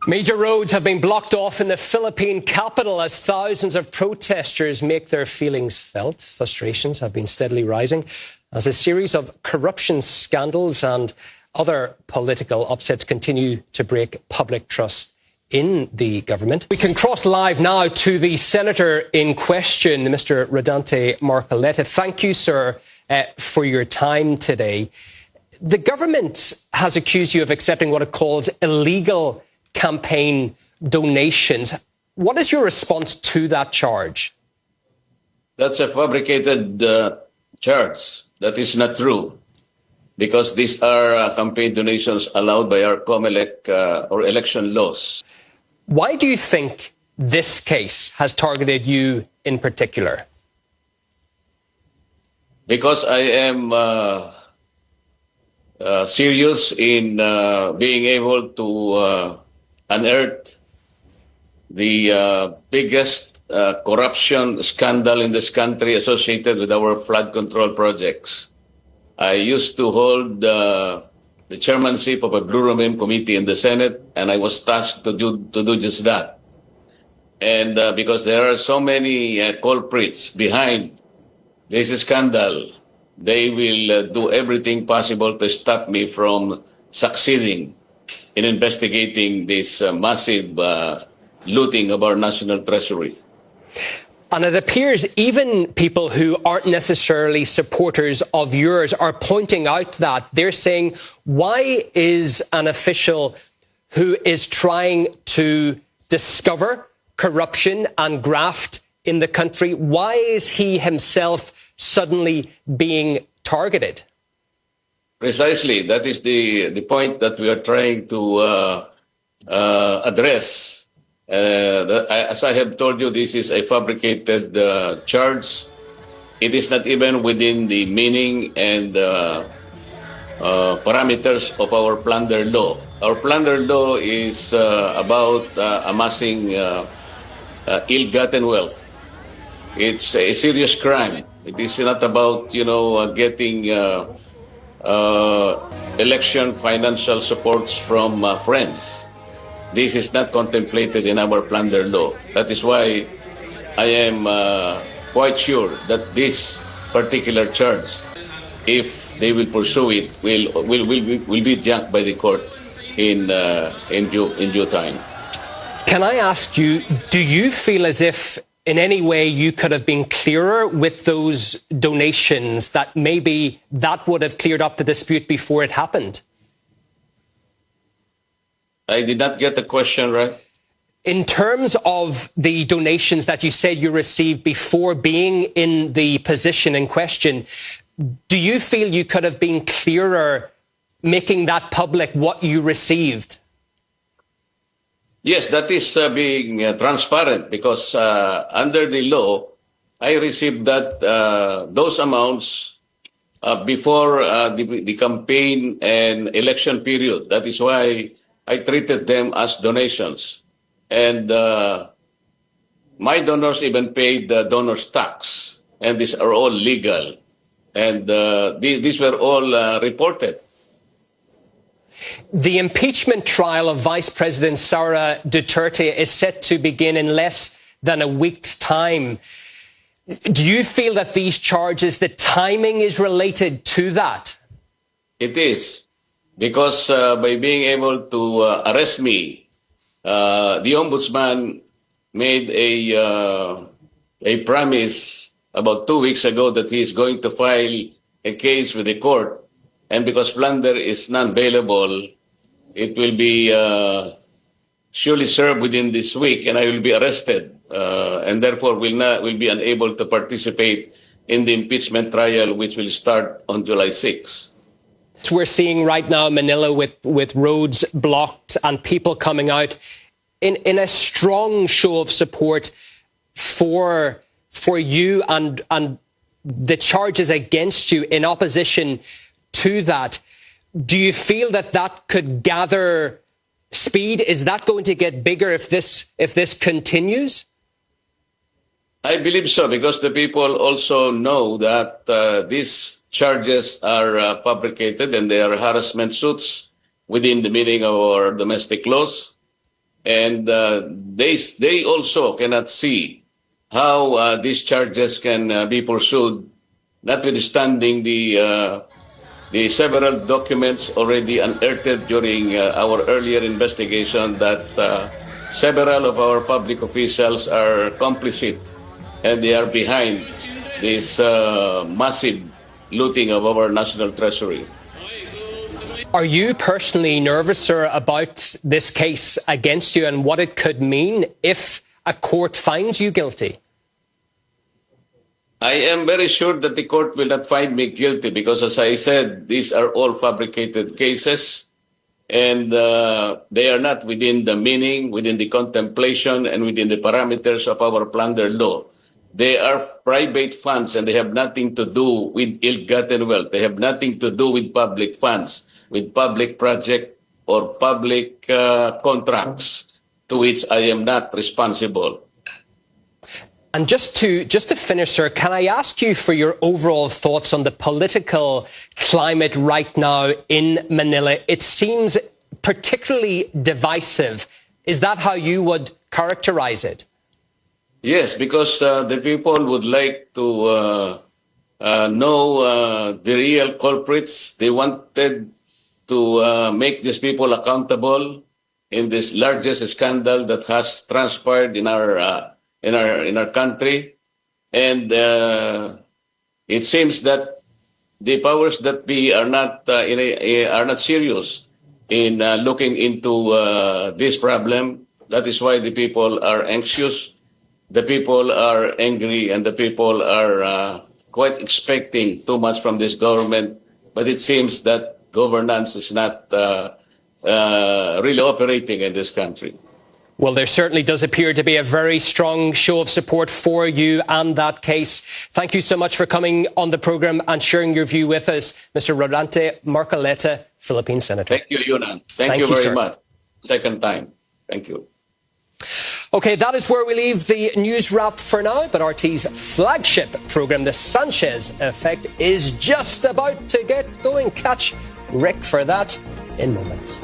Major roads have been blocked off in the Philippine capital as thousands of protesters make their feelings felt. Frustrations have been steadily rising as a series of corruption scandals and other political upsets continue to break public trust in the government. We can cross live now to the senator in question, Mr. Rodante Marcoleta. Thank you, sir, for your time today. The government has accused you of accepting what it calls illegal campaign donations. What is your response to that charge? That's a fabricated charge. That is not true, because these are campaign donations allowed by our COMELEC or election laws. Why do you think this case has targeted you in particular? Because I am serious in being able to unearth the biggest corruption scandal in this country associated with our flood control projects. I used to hold the chairmanship of a Blue Room committee in the Senate, and I was tasked to do just that. And because there are so many culprits behind this scandal, they will do everything possible to stop me from succeeding in investigating this massive looting of our national treasury. And it appears even people who aren't necessarily supporters of yours are pointing out that they're saying, why is an official who is trying to discover corruption and graft in the country, why is he himself suddenly being targeted? Precisely. That is the point that we are trying to address. As I have told you, this is a fabricated charge. It is not even within the meaning and parameters of our plunder law. Our plunder law is about amassing ill-gotten wealth. It's a serious crime. It is not about, getting election financial supports from friends. This is not contemplated in our plunder law. That is why I am quite sure that this particular charge, if they will pursue it, will be junked by the court in due time. Can I ask you, do you feel as if in any way you could have been clearer with those donations, that maybe that would have cleared up the dispute before it happened? I did not get the question right. In terms of the donations that you said you received before being in the position in question, do you feel you could have been clearer making that public what you received? Yes, that is being transparent, because under the law, I received those amounts before the campaign and election period. That is why I treated them as donations. And my donors even paid the donors' tax. And these are all legal. And these were all reported. The impeachment trial of Vice President Sara Duterte is set to begin in less than a week's time. Do you feel that these charges, the timing is related to that? It is. Because by being able to arrest me, the ombudsman made a promise about 2 weeks ago that he is going to file a case with the court. And because plunder is non-bailable, it will be surely served within this week, and I will be arrested, and therefore will be unable to participate in the impeachment trial, which will start on July 6th. We're seeing right now in Manila with roads blocked and people coming out in a strong show of support for you and the charges against you in opposition to that. Do you feel that could gather speed? Is that going to get bigger if this continues? I believe so, because the people also know that these charges are fabricated and they are harassment suits within the meaning of our domestic laws. and they also cannot see how these charges can be pursued, notwithstanding the several documents already unearthed during our earlier investigation that several of our public officials are complicit and they are behind this massive looting of our national treasury. Are you personally nervous, sir, about this case against you and what it could mean if a court finds you guilty? I am very sure that the court will not find me guilty because, as I said, these are all fabricated cases and they are not within the meaning, within the contemplation, and within the parameters of our plunder law. They are private funds and they have nothing to do with ill-gotten wealth. They have nothing to do with public funds, with public project or public contracts to which I am not responsible. And just to finish, sir, can I ask you for your overall thoughts on the political climate right now in Manila? It seems particularly divisive. Is that how you would characterize it? Yes, because the people would like to know the real culprits. They wanted to make these people accountable in this largest scandal that has transpired in our country, and it seems that the powers that be are not serious in looking into this problem. That is why the people are anxious, the people are angry, and the people are quite expecting too much from this government. But it seems that governance is not really operating in this country. Well, there certainly does appear to be a very strong show of support for you and that case. Thank you so much for coming on the programme and sharing your view with us, Mr. Rodante Marcoleta, Philippine Senator. Thank you, Yunan. Thank you very much. Second time. Thank you. OK, that is where we leave the news wrap for now. But RT's flagship programme, The Sanchez Effect, is just about to get going. Catch Rick for that in moments.